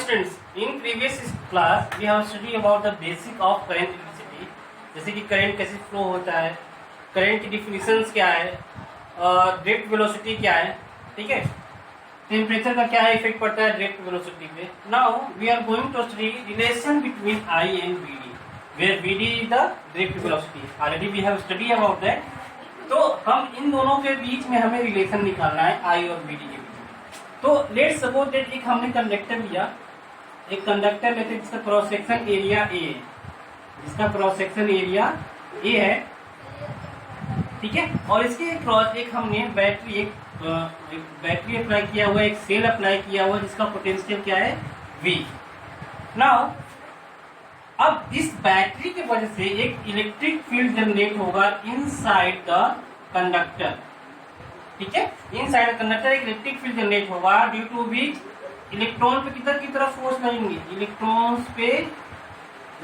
students, in previous class we have studied about the basic of current electricity, जैसे कि current कैसे flow होता है, करंट की डिफिनीशंस क्या है, ड्रिफ्ट वेलोसिटी क्या है, ठीक है, टेम्परेचर का क्या इफेक्ट पड़ता है ड्रिफ्ट वेलोसिटी पे. Now we are going to study relation between I and VD, where VD is the drift velocity. Already we have study about that. तो हम इन दोनों के बीच में हमें रिलेशन निकालना है आई और वीडी के बीच में. तो लेट्स सपोज दैट एक हमने कंडक्टर लिया, एक कंडक्टर लेते हैं जिसका क्रॉस सेक्शन एरिया ए है, जिसका क्रॉस सेक्शन एरिया ए है, ठीक है, और इसके क्रॉस एक हमने बैटरी बैटरी अप्लाई किया हुआ, एक सेल अप्लाई किया हुआ जिसका पोटेंशियल क्या है V. नाउ अब इस बैटरी की वजह से एक इलेक्ट्रिक फील्ड जनरेट होगा इनसाइड द कंडक्टर, ठीक है, इनसाइड द कंडक्टर एक इलेक्ट्रिक फील्ड जनरेट होगा ड्यू टू विच इलेक्ट्रॉन पे किधर की तरफ फोर्स लगेंगे, इलेक्ट्रॉन्स पे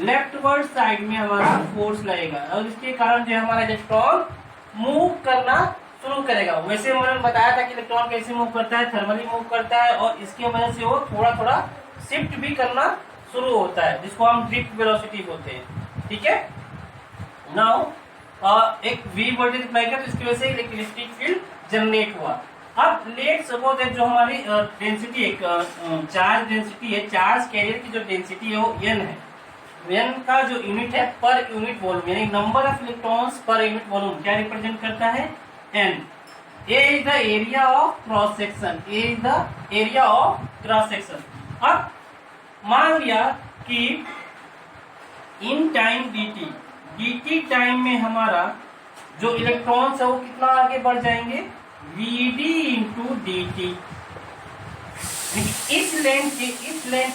लेफ्टवर्ड साइड में हमारा फोर्स लगेगा और इसके कारण जो हमारा इलेक्ट्रॉन मूव करना शुरू करेगा. वैसे हमने बताया था कि इलेक्ट्रॉन कैसे मूव करता है, थर्मली मूव करता है और इसके वजह से वो थोड़ा थोड़ा शिफ्ट भी करना शुरू होता है जिसको हम ड्रिफ्ट वेलोसिटी बोलते हैं, ठीक है. नाउ एक V वोल्टेज अप्लाई किया तो इसकी वजह से इलेक्ट्रिक फील्ड जनरेट हुआ. अब लेट सपोज दैट जो हमारी डेंसिटी एक चार्ज डेंसिटी है, चार्ज कैरियर की जो डेंसिटी है वो n है. n का जो यूनिट है पर यूनिट वॉल्यूम यानी number of electrons per unit volume क्या रिप्रेजेंट करता है n. A is the area of cross section. A is the area of cross section. अब मान लिया कि इन टाइम dt टाइम में हमारा जो इलेक्ट्रॉन्स है वो कितना आगे बढ़ जाएंगे Vd इंटू dt. इस लेंथ के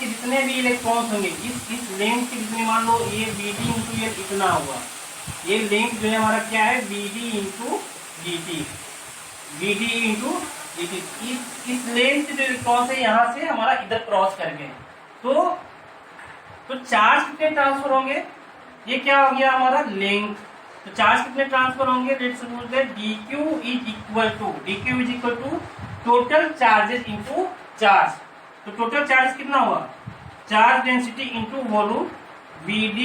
जितने भी इलेक्ट्रॉन्स होंगे, इस लेंथ के जितने, मान लो ये Vd इंटू ये इतना हुआ, ये लेंथ जो है हमारा क्या है Vd into dt, Vd into dt. इस लेंथ के जो इलेक्ट्रॉन्स है यहाँ से हमारा इधर क्रॉस कर गए तो चार्ज कितने ट्रांसफर होंगे, ये क्या हो गया हमारा लेंथ. तो चार्ज कितने ट्रांसफर होंगे, let's suppose that dq is equal to total charges into charge. तो टोटल चार्ज कितना हुआ, charge density into volume Vd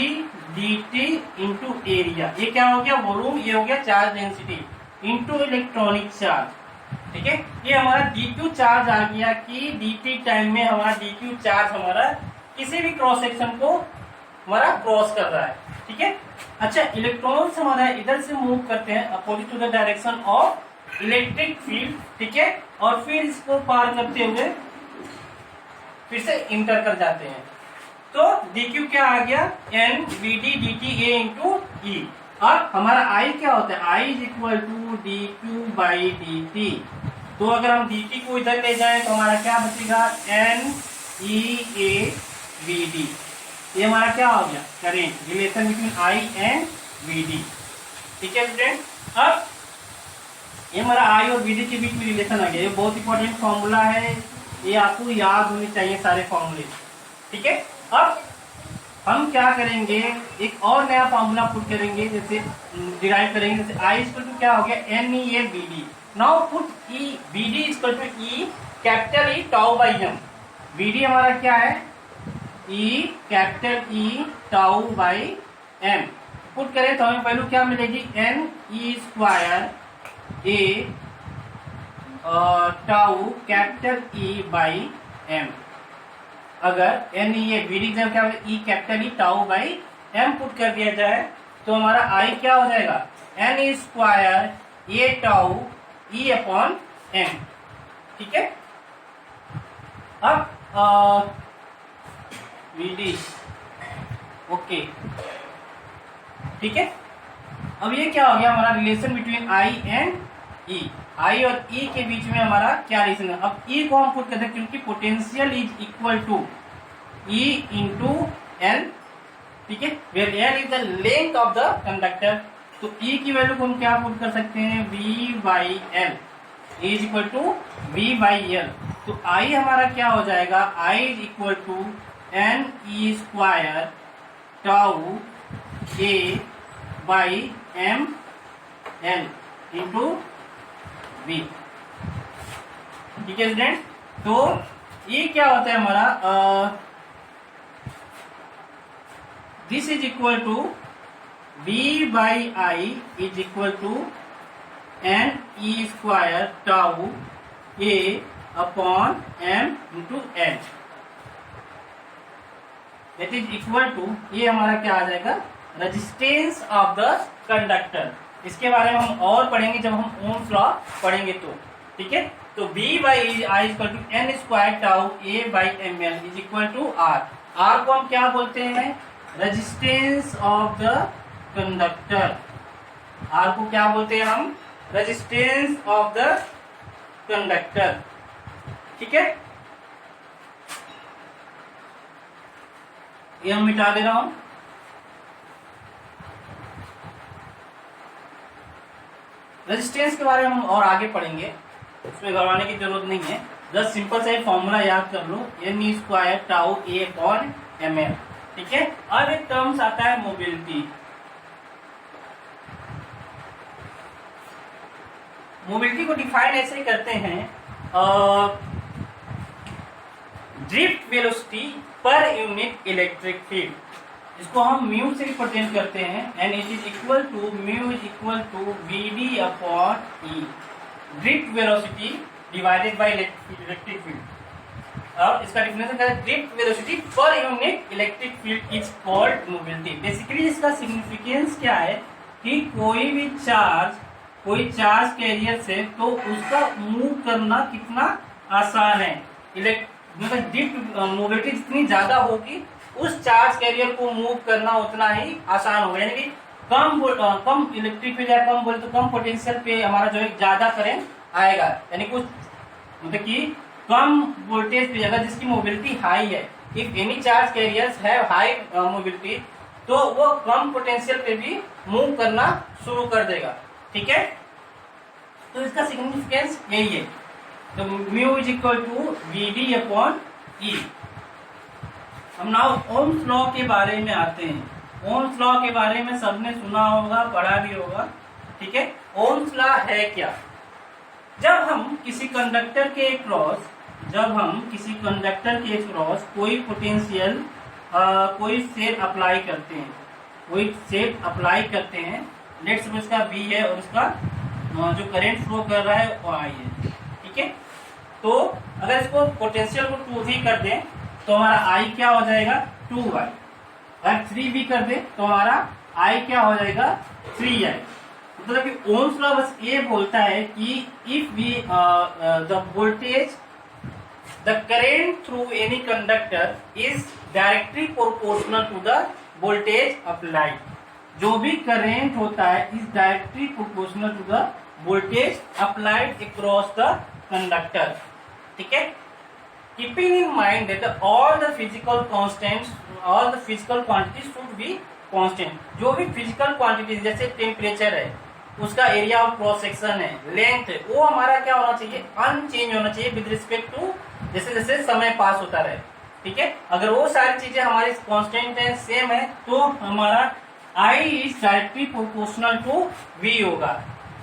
dt into area. ये क्या हो गया वॉल्यूम, ये हो गया charge density into electronic charge, ठीक है. ये हमारा dq चार्ज आ गया कि dt टाइम में हमारा dq चार्ज हमारा किसी भी क्रॉस सेक्शन को हमारा क्रॉस कर रहा है, ठीक है. अच्छा, इलेक्ट्रॉन्स हमारा इधर से मूव करते हैं opposite to the direction of electric field, ठीक है, और फिर इसको पार करते हुए फिर से इंटर कर जाते हैं. तो dq क्या आ गया n Vd dt a into e. अब हमारा I क्या होता है, I is equal to dq by dt. तो अगर हम dt को इधर ले जाएं तो हमारा क्या बचेगा n e a Vd. ये हमारा क्या हो गया current, relation between I and Vd, ठीक है स्टूडेंट. अब ये हमारा I और Vd के बीच में रिलेशन आ गया. ये बहुत इंपॉर्टेंट फॉर्मूला है, ये आपको याद होने चाहिए सारे फॉर्मूले, ठीक है. अब हम क्या करेंगे, एक और नया फॉर्मूला पुट करेंगे, जैसे डिराइव करेंगे, जैसे I इक्वल टू क्या हो गया n e a Vd. Now put e Vd equal to e capital E tau by m. Vd हमारा क्या है E capital E tau by m. Put करें तो हमें वैल्यू क्या मिलेगी n e square a tau capital E by m. अगर n e a Vd क्या होगा E capital E tau by m put कर दिया जाए तो हमारा I क्या हो जाएगा n e square a tau E upon m, ठीक है. अब Vd ओके, ठीक है. अब ये क्या हो गया हमारा relation between I and E. I और E के बीच में हमारा क्या रिलेशन है. अब E को हम पुट करते हैं क्योंकि potential is equal to E into L, ठीक है, where L is the length of the conductor. तो E की वैल्यू को हम क्या पुट कर सकते हैं V by L is equal to V by L. तो I हमारा क्या हो जाएगा, I is equal to n e square tau a by m l into v, ठीक है स्टूडेंट. तो ये क्या होता है हमारा this is equal to B by I is equal to N E square tau A upon M into N, that is equal to, ये हमारा क्या आ जाएगा, रेजिस्टेंस ऑफ द कंडक्टर। इसके बारे में हम और पढ़ेंगे जब हम ओम्स लॉ पढ़ेंगे तो, ठीक है। तो B by I equal to N square tau A by M L is equal to R. R को हम क्या बोलते हैं, resistance of the conductor. R को क्या बोलते हैं हम, रेजिस्टेंस ऑफ द कंडक्टर, ठीक है। ये हम मिटा दे रहा हूं। रेजिस्टेंस के बारे में हम और आगे पढ़ेंगे, उसमें घबराने की जरूरत नहीं है। बस सिंपल सा फॉर्मूला याद कर लो, N E square tau A upon M L, ठीक है। अब एक टर्म्स आता है मोबिलिटी। मोबिलिटी को डिफाइन ऐसे करते हैं, drift velocity per unit electric field, इसको हम म्यू से रिप्रेजेंट करते हैं, and it is equal to mu is equal to V D upon E, drift velocity divided by electric field. अब इसका डेफिनेशन क्या है, drift velocity per unit electric field is called mobility. Basically इसका significance क्या है कि कोई भी चार्ज कैरियर से तो उसका मूव करना कितना आसान है। मतलब ड्रिफ्ट मोबिलिटी जितनी ज्यादा होगी उस चार्ज कैरियर को मूव करना उतना ही आसान होगा, यानी कि कम इलेक्ट्रिक फील्ड या कम बोले तो कम पोटेंशियल पे हमारा जो है ज्यादा करंट आएगा, यानी कुछ मतलब कि कम वोल्टेज पे अगर जिसकी मोबिलिटी हाई है, if any charge carriers have high mobility, तो वो कम पोटेंशियल पे भी मूव करना शुरू कर देगा, ठीक है। तो इसका सिग्निफिकेंस यही है। तो mu is equal to V D upon E. हम नाउ ओम्स लॉ के बारे में आते हैं। ओम्स लॉ के बारे में सबने सुना होगा, पढ़ा भी होगा, ठीक है। ओम्स लॉ है क्या, जब हम किसी कंडक्टर के क्रॉस कोई पोटेंशियल कोई सेल अप्लाई करते हैं, लेट्स सपोज इसका V है और इसका जो करंट फ्लो कर रहा है वो I है, ठीक है। तो अगर इसको पोटेंशियल को 2V कर दें तो हमारा I क्या हो जाएगा, 2Y। अगर 3V कर दें तो हमारा I क्या हो जाएगा, 3I। मतलब कि ओम्स लॉ बस ये बोलता है कि if we the voltage the current through any conductor is directly proportional to the voltage applied, जो भी करेंट होता है is directly proportional to the voltage applied across the conductor, ठीक है। Keeping in mind that all the physical quantities should be constant। जो भी physical quantities जैसे temperature है, उसका एरिया ऑफ क्रॉस सेक्शन है, लेंथ है, वो हमारा क्या होना चाहिए, अनचेंज होना चाहिए विद रिस्पेक्ट टू जैसे जैसे समय पास होता रहे, ठीक है। अगर वो सारी चीजें हमारी कांस्टेंट है, सेम है, तो हमारा I is directly proportional to V होगा,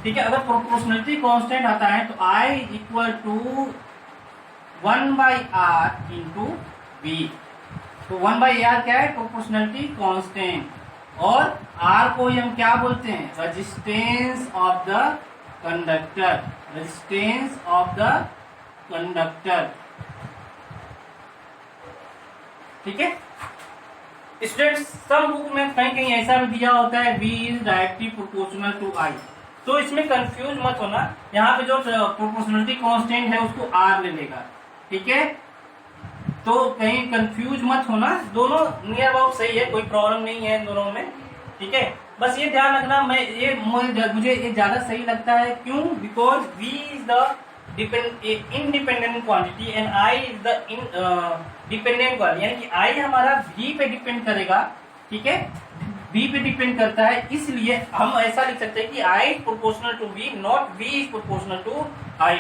ठीक है। अगर प्रोपोर्शनलिटी कांस्टेंट आता है तो I equal to 1/r into V। तो 1/r क्या है, प्रोपोर्शनलिटी कांस्टेंट, और R को हम क्या बोलते हैं, रेजिस्टेंस ऑफ द कंडक्टर, ठीक है। स्टूडेंट्स सब बुक में कहीं कहीं ऐसा भी दिया होता है V is directly proportional to I, तो इसमें कंफ्यूज मत होना। यहाँ पे जो प्रोपोर्शनलिटी कांस्टेंट है उसको R ले लेगा, ठीक है। तो कहीं कंफ्यूज मत होना, दोनों नियर अबाउट सही है, कोई प्रॉब्लम नहीं है दोनों में, ठीक है। बस ये ध्यान रखना, मुझे ये ज्यादा सही लगता है, क्यों, because V is the independent quantity and I is the dependent quantity, यानी कि I हमारा V पे डिपेंड करेगा, ठीक है, V पे डिपेंड करता है, इसलिए हम ऐसा लिख सकते हैं कि I is proportional to V, not V is proportional to I,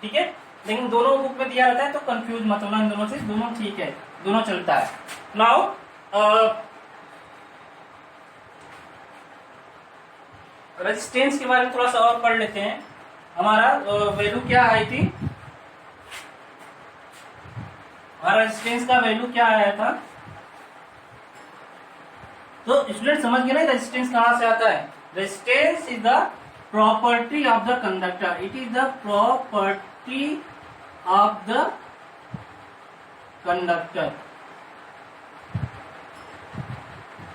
ठीक है। लेकिन दोनों बुक में दिया रहता है तो कंफ्यूज मत होना इन दोनों से, दोनों ठीक है, दोनों चलता है। नाउ रेजिस्टेंस के बारे में थोड़ा सा और पढ़ लेते हैं। हमारा वैल्यू क्या आई थी, हमारा रेजिस्टेंस का वैल्यू क्या आया था, तो स्टूडेंट समझ गए ना रेजिस्टेंस कहां से आता है? Resistance is the property of the conductor, it is the property of the conductor.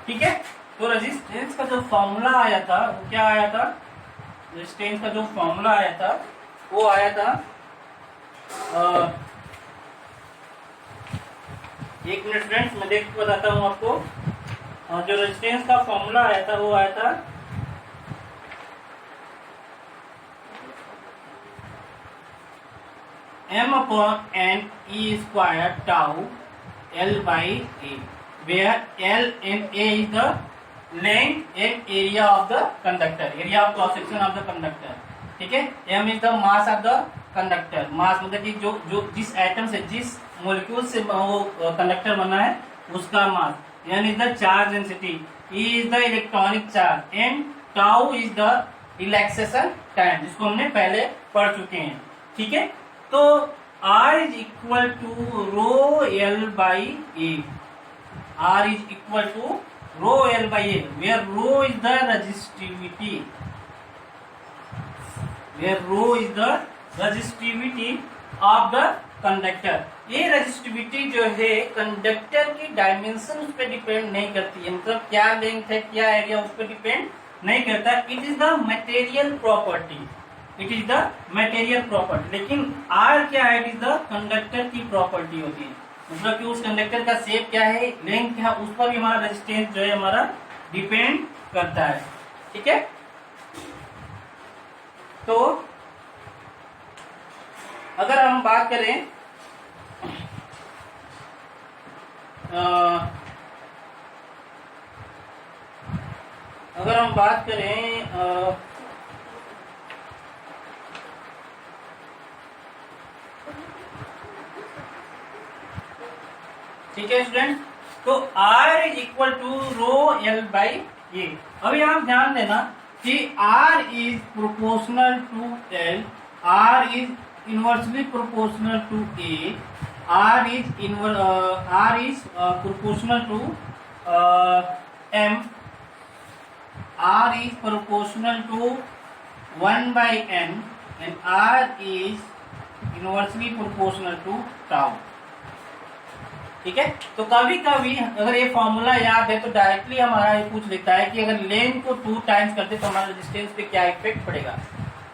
ठीक है, तो रेजिस्टेंस का जो फॉर्मूला आया था वो क्या आया था? रेजिस्टेंस का जो फॉर्मूला आया था वो आया था एक मिनट फ्रेंड्स, मैं देख के बताता हूँ आपको। जो रेजिस्टेंस का फॉर्मूला आया था वो आया था m/n e² tau L/A, where L and A is the length and area of the conductor, area of cross section of the conductor। ठीक है, m is the mass of the conductor, mass मतलब कि जो जिस atom से, जिस molecule से वो कंडक्टर बना है उसका मास। n is the charge density, E is the electronic charge and tau is the relaxation time, जिसको हमने पहले पढ़ चुके हैं। ठीक है, तो R is equal to rho L by A, R is equal to rho L by A, where rho is the resistivity, where rho is the resistivity of the conductor। ये रेजिस्टिविटी जो है कंडक्टर की dimension उस पर depend नहीं करती है, मतलब क्या लेंथ है क्या एरिया उस पर डिपेंड नहीं करता। It is the material property, it is the material property. लेकिन आर क्या है? इट इज द कंडक्टर की प्रॉपर्टी होती है, मतलब कि उस कंडक्टर का शेप क्या है, लेंथ क्या है, उस पर भी हमारा रेजिस्टेंस जो है हमारा डिपेंड करता है। ठीक है, तो अगर हम बात करें अगर हम बात करें ठीक है स्टूडेंट, तो R is equal to rho L by A. अभी आप ध्यान देना कि R is proportional to L, R is inversely proportional to A, R is proportional to M, R is proportional to 1 by N and R is inversely proportional to tau। ठीक है, तो कभी कभी अगर ये फॉर्मूला याद है तो डायरेक्टली हमारा ये पूछ लेता है कि अगर लेंथ को 2 टाइम्स करते तो हमारा रेजिस्टेंस पे क्या इफेक्ट पड़ेगा।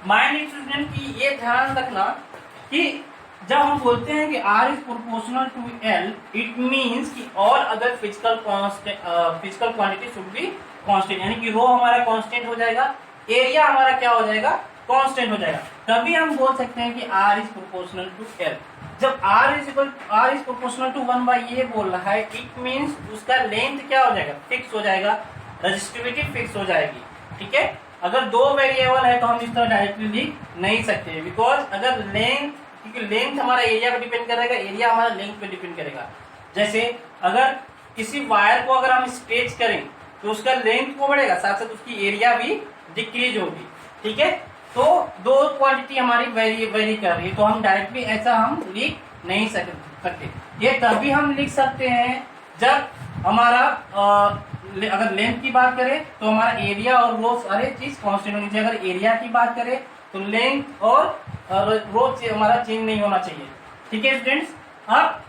माइंड स्टूडेंट की ये ध्यान रखना कि जब हम बोलते हैं कि R is proportional to L, it means कि all other physical quantity should be constant, यानी कि रो हमारा कांस्टेंट हो जाएगा, एरिया हमारा क्या हो जाएगा, कांस्टेंट हो जाएगा। तभी हम बोल सकते हैं कि R is proportional to L। जब R is proportional to 1 by A बोल रहा है, it means उसका लेंथ क्या हो जाएगा, फिक्स हो जाएगा, रेजिस्टिविटी फिक्स हो जाएगी। ठीक है, अगर दो वेरिएबल है तो हम इस तरह डायरेक्टली लिख नहीं सकते, बिकॉज अगर लेंथ, क्योंकि लेंथ हमारा एरिया पे डिपेंड करेगा, एरिया हमारा लेंथ पे डिपेंड करेगा। जैसे अगर किसी वायर को अगर हम स्ट्रेच करें तो उसका लेंथ को बढ़ेगा, साथ साथ उसकी एरिया भी डिक्रीज होगी। ठीक है, तो दो क्वांटिटी हमारी वेरी कर रही है, तो हम डायरेक्टली ऐसा हम लिख नहीं सकते। ये तभी हम लिख सकते हैं जब हमारा अगर लेंथ की बात करें तो हमारा एरिया और रो सारे चीज कांस्टेंट होनी चाहिए। अगर एरिया की बात करें तो लेंथ और रो हमारा चेंज नहीं होना चाहिए। ठीक है स्टूडेंट्स, अब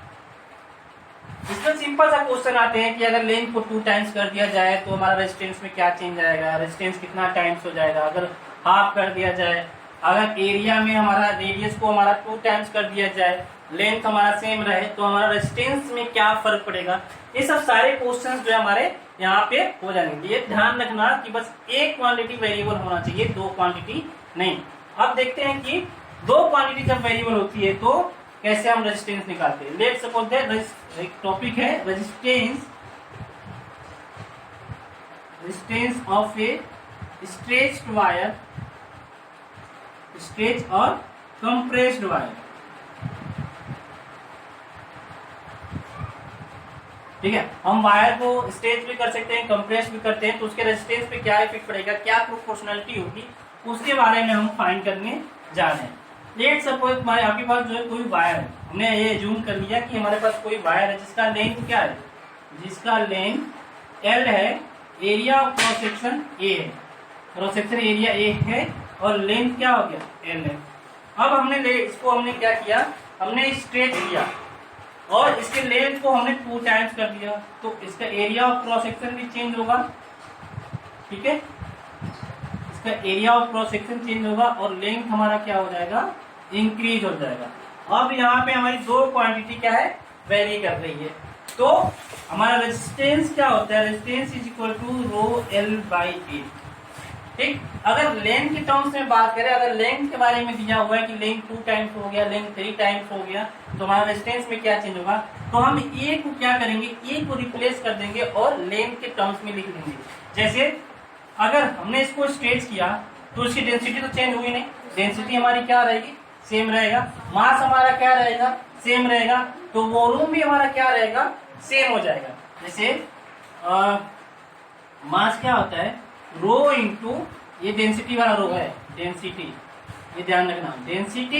इसमें सिंपल सा क्वेश्चन आते हैं कि अगर लेंथ को 2 टाइम्स कर दिया जाए तो हमारा रेजिस्टेंस में क्या चेंज आएगा, रेजिस्टेंस कितना टाइम्स हो जाएगा। अगर हाफ कर दिया जाए, अगर एरिया में हमारा रेडियस को हमारा 2 टाइम्स कर दिया जाए, लेंथ हमारा सेम रहे तो हमारा रेजिस्टेंस में क्या फर्क पड़ेगा। ये सब सारे क्वेश्चंस जो है हमारे यहाँ पे हो जाएंगे। ये ध्यान रखना कि बस एक क्वांटिटी वेरिएबल होना चाहिए, 2 क्वांटिटी नहीं। अब देखते हैं कि 2 क्वांटिटी जब वेरिएबल होती है तो कैसे हम रेजिस्टेंस निकालते हैं। लेट्स सपोज दैट एक टॉपिक है resistance of A stretched wire, stretch और कंप्रेस्ड वायर। ठीक है, हम वायर को स्ट्रेच भी कर सकते हैं, कंप्रेस भी करते हैं, तो उसके रेजिस्टेंस पे क्या इफेक्ट पड़ेगा, क्या प्रोपोर्शनलिटी होगी, उसके बारे में हम फाइंड करने जा रहे हैं। लेट्स सपोज हमारे आपके पास जो है कोई वायर है, हमने ये जूम कर लिया कि हमारे पास कोई वायर है जिसका लेंथ क्या है, जिसका लेंथ L है area of cross section A है, क्रॉस सेक्शन एरिया ए है और लेंथ क्या हो गया एल है। अब इसको हमने क्या किया, हमने स्ट्रेच किया और इसके लेंथ को हमने 2 टाइम्स कर दिया, तो इसका एरिया ऑफ क्रॉस सेक्शन भी चेंज होगा। ठीक है, इसका area of cross section change होगा और लेंथ हमारा क्या हो जाएगा, इंक्रीज हो जाएगा। अब यहाँ पे हमारी 2 क्वांटिटी क्या है, वेरी कर रही है। तो हमारा रेजिस्टेंस क्या होता है, resistance is equal to rho L by A. ठीक, अगर लेंथ के टर्म्स में बात करें, अगर लेंथ के बारे में दिया हुआ है कि लेंथ 2 टाइम्स हो गया, लेंथ 3 टाइम्स हो गया, तो हमारा रेजिस्टेंस में क्या चेंज होगा, तो हम ए को क्या करेंगे, ए को रिप्लेस कर देंगे और लेंथ के टर्म्स में लिख देंगे। जैसे अगर हमने इसको स्ट्रेच किया तो इसकी डेंसिटी तो चेंज हुई नहीं, डेंसिटी हमारी क्या रहेगी, सेम रहेगा। मास हमारा क्या रहेगा, सेम रहेगा। तो वॉल्यूम भी हमारा क्या रहेगा, सेम हो जाएगा। जैसे मास क्या होता है, रो इंटू, ये डेंसिटी वाला रो है, डेंसिटी, ये ध्यान रखना, डेंसिटी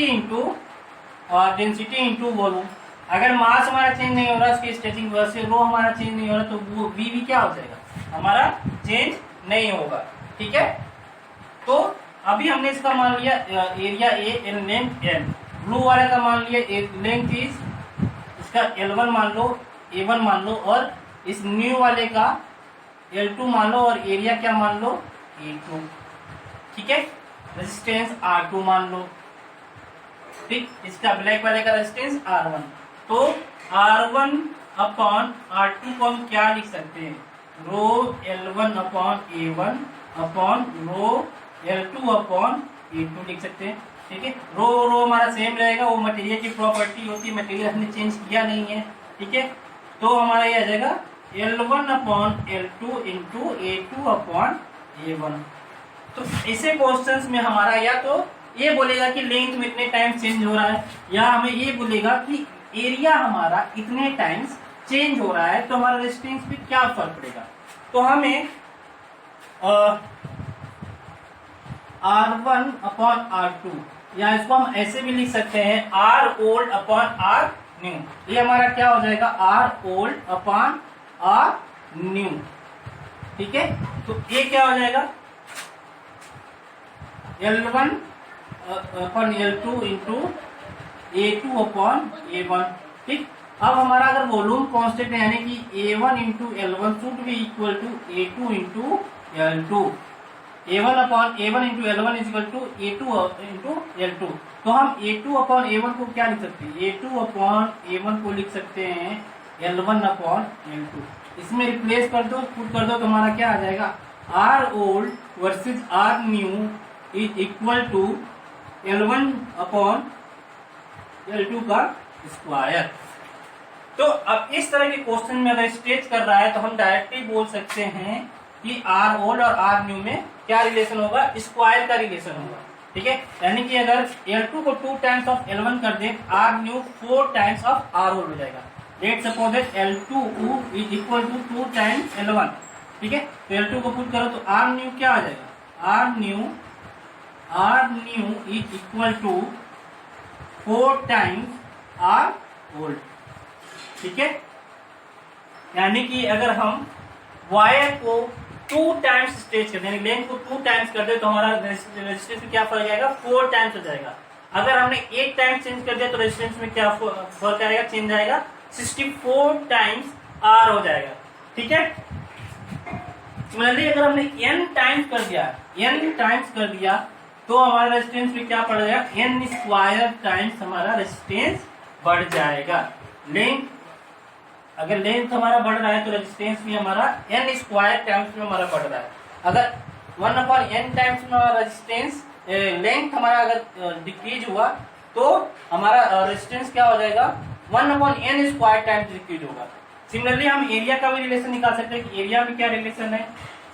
इंटू वॉल्यूम। अगर मास हमारा चेंज नहीं हो रहा इसकी स्ट्रेचिंग वजह से, रो हमारा चेंज नहीं हो रहा, तो वो वी भी क्या हो जाएगा, हमारा चेंज नहीं होगा। ठीक है, तो अभी हमने इसका मान लिया area A and length L, blue वाले का मान लिया लेंथ इज, इसका L1 मान लो, A1 मान लो, और इस न्यू वाले का L2 मान लो और एरिया क्या मान लो, A2। ठीक है, रेजिस्टेंस R2 मान लो। ठीक, इसका ब्लैक वाले का रेजिस्टेंस R1। तो R1 अपॉन R2 को हम क्या लिख सकते हैं, रो L1 upon A1 upon rho L2 upon A2 लिख सकते हैं। ठीक है, रो हमारा सेम रहेगा, वो मटेरियल की प्रॉपर्टी होती है, मटेरियल हमने चेंज किया नहीं है। ठीक है, तो हमारा ये आ जाएगा L1 upon L2 into A2 upon A1। तो ऐसे क्वेश्चंस में हमारा या तो ये बोलेगा कि लेंथ में इतने टाइम्स चेंज हो रहा है, या हमें ये बोलेगा कि एरिया हमारा इतने टाइम्स चेंज हो रहा है, तो हमारा रेजिस्टेंस पे क्या फर्क पड़ेगा। तो हमें R1 अपॉन R2, या इसको हम ऐसे भी लिख सकते हैं R old upon R new. ये हमारा क्या हो जाएगा, R old upon R new. ठीक है, तो ये क्या हो जाएगा, L1 upon L2 into A2 upon A1। ठीक, अब हमारा अगर वॉल्यूम कांस्टेंट है, यानी कि A1 into L1 should be equal to A2 into L2। A1 upon A1 into L1 is equal to A2 into L2। तो हम A2 अपॉन A1 को क्या लिख सकते हैं, A2 अपॉन A1 को लिख सकते हैं L1 अपॉन L2। इसमें रिप्लेस कर दो, पुट कर दो, तो हमारा क्या आ जाएगा, R old versus R new is equal to L1 upon L2 का स्क्वायर। तो अब इस तरह के क्वेश्चन में अगर स्ट्रेच कर रहा है तो हम डायरेक्टली बोल सकते हैं कि R ओल्ड और R न्यू में क्या रिलेशन होगा, स्क्वायर का रिलेशन होगा। ठीक है, यानी कि अगर L2 को 2 टाइम्स ऑफ L1 कर दे, R new 4 times of R old हो जाएगा। Let suppose that L2 is equal to 2 times L1। ठीक है, तो L2 को पुट करो तो R न्यू क्या आ जाएगा, R new is equal to 4 times R old. ठीक है, यानी कि अगर हम वायर को 2 टाइम्स स्ट्रेच कर दें, लेंथ को 2 टाइम्स कर दे, तो हमारा रेजिस्टेंस में क्या फर्क आएगा, 4 टाइम्स हो जाएगा। अगर हमने 8 टाइम्स चेंज कर दिया तो रेजिस्टेंस में क्या फर्क आएगा, चेंज आएगा, 64 टाइम्स R हो जाएगा। ठीक है, सिमिलरली अगर हमने n टाइम्स कर दिया तो हमारा रेजिस्टेंस में क्या पड़ जाएगा, n स्क्वायर टाइम्स हमारा रेजिस्टेंस बढ़ जाएगा। लेंथ, अगर लेंथ हमारा बढ़ रहा है तो रेजिस्टेंस भी हमारा n स्क्वायर टाइम्स में हमारा बढ़ रहा है। अगर 1/n टाइम्स में हमारा रेजिस्टेंस लेंथ हमारा अगर डिक्रीज हुआ तो हमारा रेजिस्टेंस क्या हो जाएगा, 1/n स्क्वायर टाइम्स डिक्रीज होगा। सिमिलरली हम एरिया का भी रिलेशन निकाल सकते हैं कि एरिया में क्या रिलेशन है,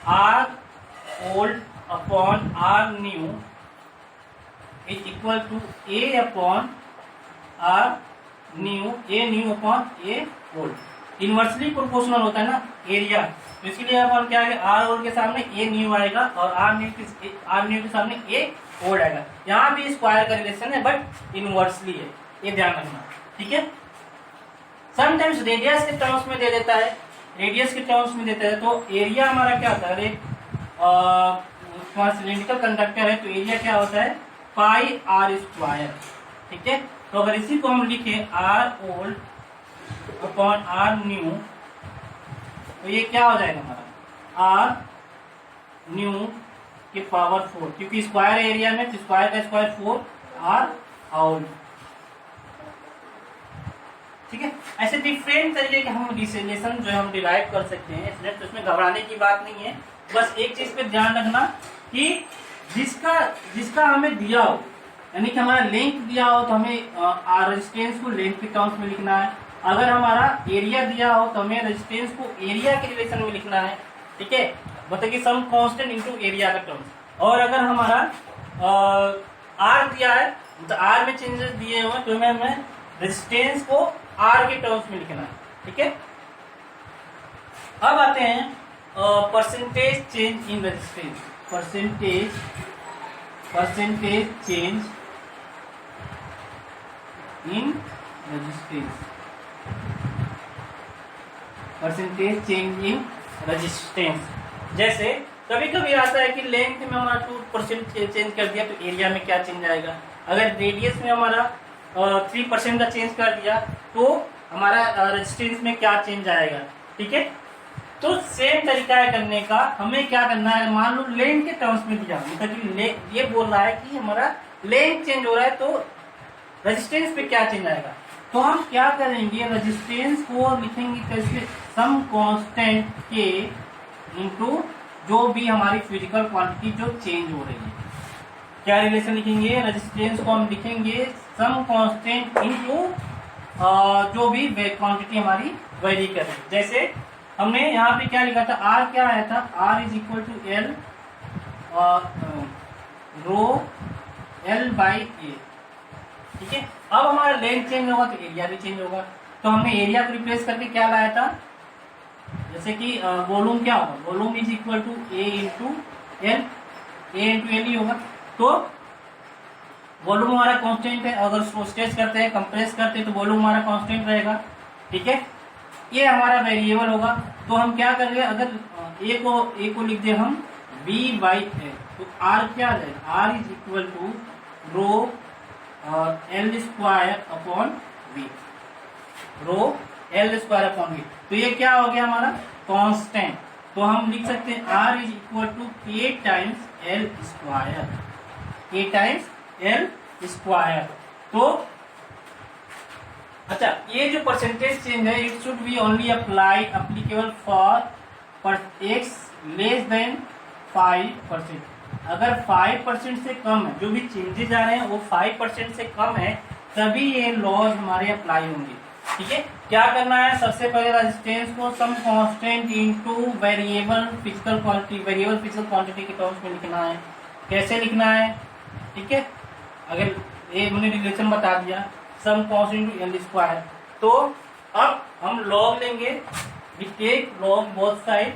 R old upon R new is equal to A upon R new, A new upon A old. Inversely proportional होता है ना एरिया, तो इसलिए अपन क्या है, R ओल्ड के सामने A न्यू आएगा और R न्यू के सामने A ओल्ड आएगा। यहाँ भी स्क्वायर का रिलेशन है बट इनवर्सली है, ये ध्यान रखना। ठीक है, समटाइम्स रेडियस के टर्म्स में दे देता है, रेडियस के टर्म्स में देता है, तो एरिया हमारा क्या होता है, अरे सिलिंड्रिकल कंडक्टर है तो एरिया क्या होता है पाई आर स्क्वायर। ठीक है, तो अगर इसी को हम लिखे R old upon R new, तो ये क्या हो जाएगा हमारा आर न्यू के पावर 4, क्योंकि स्क्वायर एरिया में तो स्क्वायर का स्क्वायर 4 आर ओल्ड। ठीक है, ऐसे डिफरेंट तरीके के हम रिलेशन जो है हम डिराइव कर सकते हैं, इसलिए तो इसमें घबराने की बात नहीं है। बस एक चीज पे ध्यान रखना कि जिसका हमें दिया हो, यानी कि हमारा लेंथ दिया हो तो हमें रेजिस्टेंस को लेंथ के टर्म्स में लिखना है। अगर हमारा एरिया दिया हो तो हमें रेजिस्टेंस को एरिया के रिलेशन में लिखना है। ठीक है, मतलब कि सम कांस्टेंट इनटू एरिया का टर्म्स। और अगर हमारा आर दिया है तो आर में चेंजेस दिए हुए तो हमें रेजिस्टेंस को आर के टर्म्स में लिखना है। ठीक है, अब आते हैं percentage change in resistance. Percentage change in resistance, percentage change in resistance. जैसे कभी कभी आता है कि लेंथ में हमारा 2% चेंज कर दिया तो एरिया में क्या चेंज आएगा। अगर रेडियस में हमारा 3% का चेंज कर दिया तो हमारा रेजिस्टेंस में क्या चेंज आएगा। ठीक है, तो सेम तरीका है करने का। हमें क्या करना है, मान लो लेंथ के टर्म्स में दिया, मतलब ये बोल रहा है कि हमारा लेंथ चेंज हो रहा है तो रेजिस्टेंस पे क्या चेंज आएगा। तो हम क्या करेंगे, रेजिस्टेंस को लिखेंगे कैसे, सम कांस्टेंट के इनटू जो भी हमारी फिजिकल क्वांटिटी जो चेंज हो रही है। क्या रिलेशन लिखेंगे, रेजिस्टेंस को हम लिखेंगे सम कांस्टेंट इनटू जो भी क्वांटिटी हमारी वेरी कर रही है। जैसे हमने यहाँ पे क्या लिखा था, आर क्या आया था, R is equal to L rho L by A. ठीक है, अब हमारा लेंथ चेंज होगा तो एरिया भी चेंज होगा। तो हमने एरिया को रिप्लेस करके क्या लाया था, जैसे कि वॉल्यूम क्या होगा, volume is equal to A into L ही होगा। तो वॉल्यूम हमारा कांस्टेंट है, अगर स्ट्रेच करते हैं कंप्रेस करते हैं तो वॉल्यूम हमारा कांस्टेंट रहेगा। ठीक है, ये हमारा वेरिएबल होगा। तो हम क्या करेंगे, अगर ए को लिख दे हम बी बाई ए, तो आर क्या आ जाएगा, R is equal to rho L square upon V, rho L square upon V. तो ये क्या हो गया हमारा कांस्टेंट। तो हम लिख सकते हैं आर इज इक्वल टू के टाइम्स एल स्क्वायर, के टाइम्स एल स्क्वायर। तो अच्छा, ये जो परसेंटेज चेंज है it should be only applicable for x less than 5%। अगर 5% से कम है, जो भी चेंजेस आ रहे हैं वो 5% से कम है, तभी ये लॉज हमारे अप्लाई होंगे। ठीक है, क्या करना है, सबसे पहले रेजिस्टेंस को some constant into variable physical quantity के टर्म्स में लिखना है। कैसे लिखना है, ठीक है, अगर ये मैंने रिलेशन बता दिया some constant into L square. तो अब हम लॉग लेंगे, we take log both side,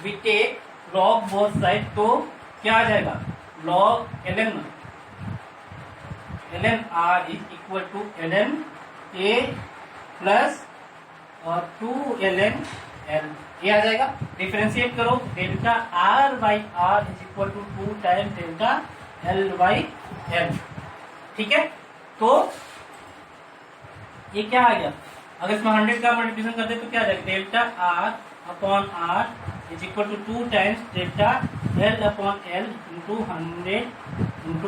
we take log both side. तो क्या आ जाएगा, log L N R is equal to L N A plus और 2 ln एल, ये आ जाएगा। डिफरेंशिएट करो, delta R by R is equal to 2 time delta L by L. ठीक है, तो ये क्या आ गया, अगर इसमें 100 का मल्टीप्लिकेशन करते तो क्या आ जाएगा, delta R upon R is equal to 2 times delta L upon L into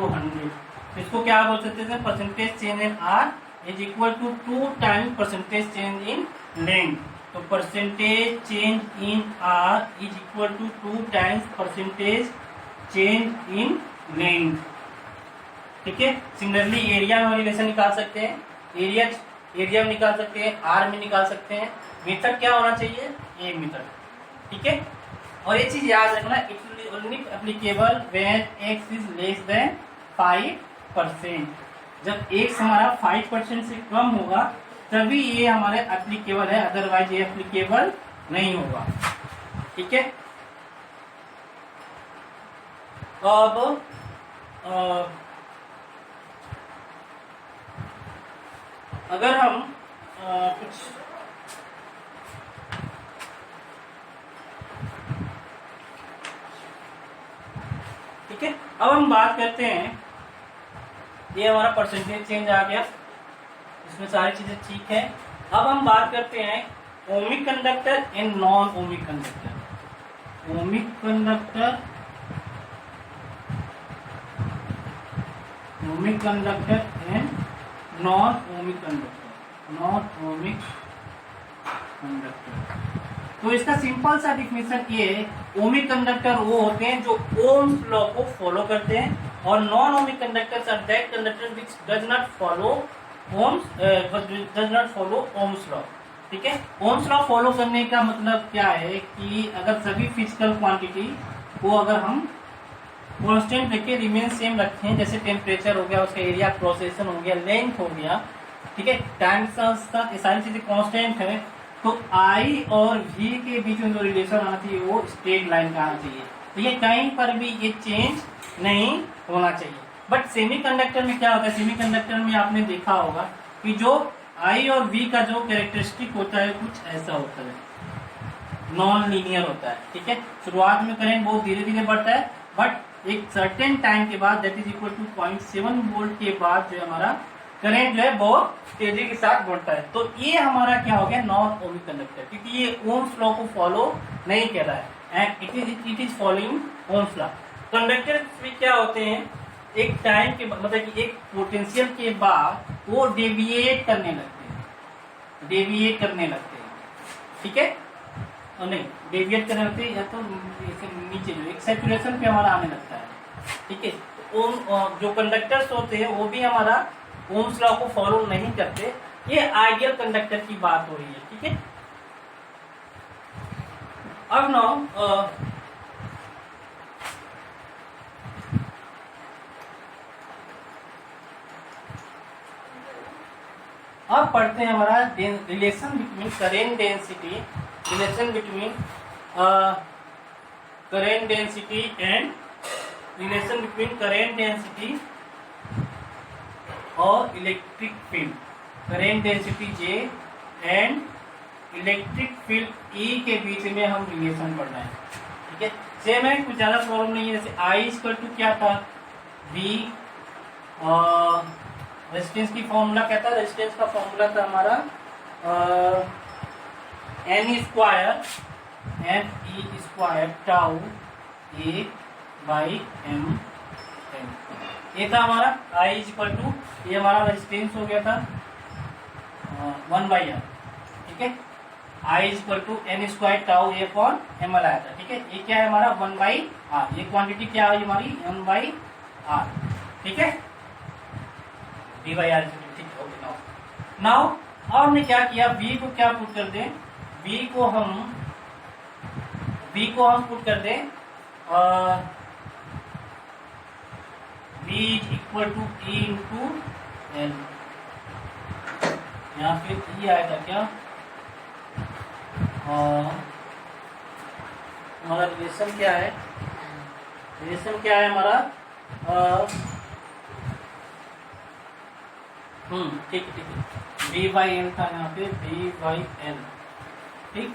100। इसको क्या बोल सकते थे, percentage change in R is equal to 2 times percentage change in length. तो percentage change in R is equal to 2 times percentage change in length. ठीक है, similarly area में relation निकाल सकते हैं, एरिया में निकाल सकते हैं, आर में निकाल सकते हैं। मेथड क्या होना चाहिए, ये मेथड। ठीक है, और ये चीज याद रखना, it will only applicable when x is less than 5%। जब x हमारा 5% से कम होगा तभी ये हमारे एप्लीकेबल है, अदरवाइज ये एप्लीकेबल नहीं होगा। ठीक है, अब अगर हम कुछ ठीक है। अब हम बात करते हैं, ये हमारा परसेंटेज चेंज आ गया, इसमें सारी चीजें ठीक है। अब हम बात करते हैं ohmic conductor and non ohmic conductor. Ohmic conductor, ohmic conductor and non ohmic conductor, non ohmic conductor. तो इसका सिंपल सा डिफिनेशन ये है, ओमिक कंडक्टर वो होते हैं जो ओम्स लॉ को फॉलो करते हैं, और non ohmic conductors are that conductor which does not follow Ohm's, does not follow Ohm's law. ठीक है, ओम्स लॉ फॉलो करने का मतलब क्या है कि अगर सभी फिजिकल क्वांटिटी को अगर हम कांस्टेंट रखे, रिमेन सेम रखें, जैसे टेम्परेचर हो गया, उसका एरिया क्रॉस सेक्शन हो गया, लेंथ हो गया, ठीक है, टाइम ये सारी चीजें कांस्टेंट है, तो आई और वी के बीच में जो रिलेशन आना चाहिए वो स्ट्रेट लाइन का आना चाहिए। तो ये कहीं पर भी ये चेंज नहीं होना चाहिए। बट सेमीकंडक्टर में क्या होता है, सेमीकंडक्टर में आपने देखा होगा कि जो आई और वी का जो कैरेक्टरिस्टिक होता है कुछ ऐसा होता है, नॉन लीनियर होता है। ठीक है, शुरुआत में करंट बहुत धीरे धीरे बढ़ता है, बट एक सर्टेन टाइम के बाद that is equal to 0.7 volt के बाद जो हमारा करंट जो है बहुत तेजी के साथ बढ़ता है। तो ये हमारा क्या हो गया, नॉन ओमिक कंडक्टर, क्योंकि ये ओम्स लॉ को फॉलो नहीं कर रहा है and it is following Ohm's law. Conductor में क्या होते हैं, एक टाइम के मतलब कि एक पोटेंशियल के बाद वो डेविएट करने लगते हैं, डेविएट करने लगते हैं। ठीक है, और नहीं डेविएट करने लगते हैं, या तो नीचे जो एक सैचुरेशन पे हमारा आने लगता है। ठीक है, तो जो कंडक्टर्स होते हैं वो भी हमारा ओम्स लॉ को फॉलो नहीं करते। ये आइडियल कंडक्टर की बात हो रही है। ठीक है, अब नाउ अब पढ़ते हैं हमारा relation between current density, relation between current density and relation between current density और electric field. Current density J and electric field E के बीच में हम रिलेशन पढ़ रहे हैं। ठीक है, सेम है, कुछ ज्यादा प्रॉब्लम नहीं है। जैसे आई इक्वल टू क्या था, वी, रेजिस्टेंस की फॉर्मूला क्या था, रेजिस्टेंस का फॉर्मूला था हमारा N square N E square tau A by M N. ये था हमारा आई इक्वल टू, ये हमारा रेजिस्टेंस हो गया था 1/r। ठीक है, I equal to N square tau A upon M L आया था। ठीक है, ये क्या है हमारा 1/r, ये क्वांटिटी क्या है हमारी 1/r। ठीक है, d/r। ठीक है, ओके। नाउ और हमने क्या किया, v को क्या पुट कर दें, v को हम पुट कर दें v equal to e into L. यहाँ पे e आएगा क्या, हमारा रिलेशन क्या है, रिलेशन क्या है हमारा, ठीक है, v/l था यहाँ पे, v/l। ठीक,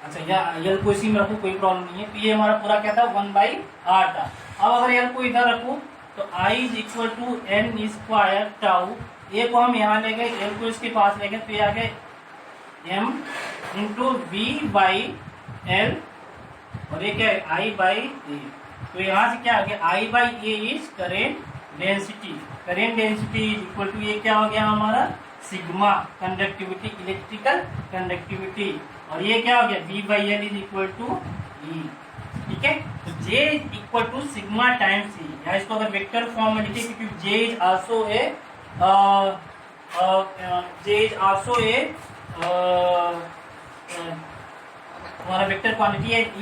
अच्छा, या l को इसी में रखो, कोई प्रॉब्लम नहीं है। तो ये हमारा पूरा क्या था 1/r था। अब अगर l को इधर रखूं तो i is equal to N square tau, A को हम यहाँ ले गए, l को इसके पास ले गए, तो ये आ गए m इंटू v/l, और ये क्या है i/a। तो यहाँ से क्या आ गया, i/a is current density. Current density is equal to, ये क्या हो गया हमारा सिग्मा कंडक्टिविटी, इलेक्ट्रिकल कंडक्टिविटी, और ये क्या हो गया v/l is equal to e। ठीक है, तो j equal to sigma times e, या इसको अगर वेक्टर फॉर्म में लिखे, क्योंकि j इज आल्सो ए हमारा वेक्टर क्वांटिटी है, e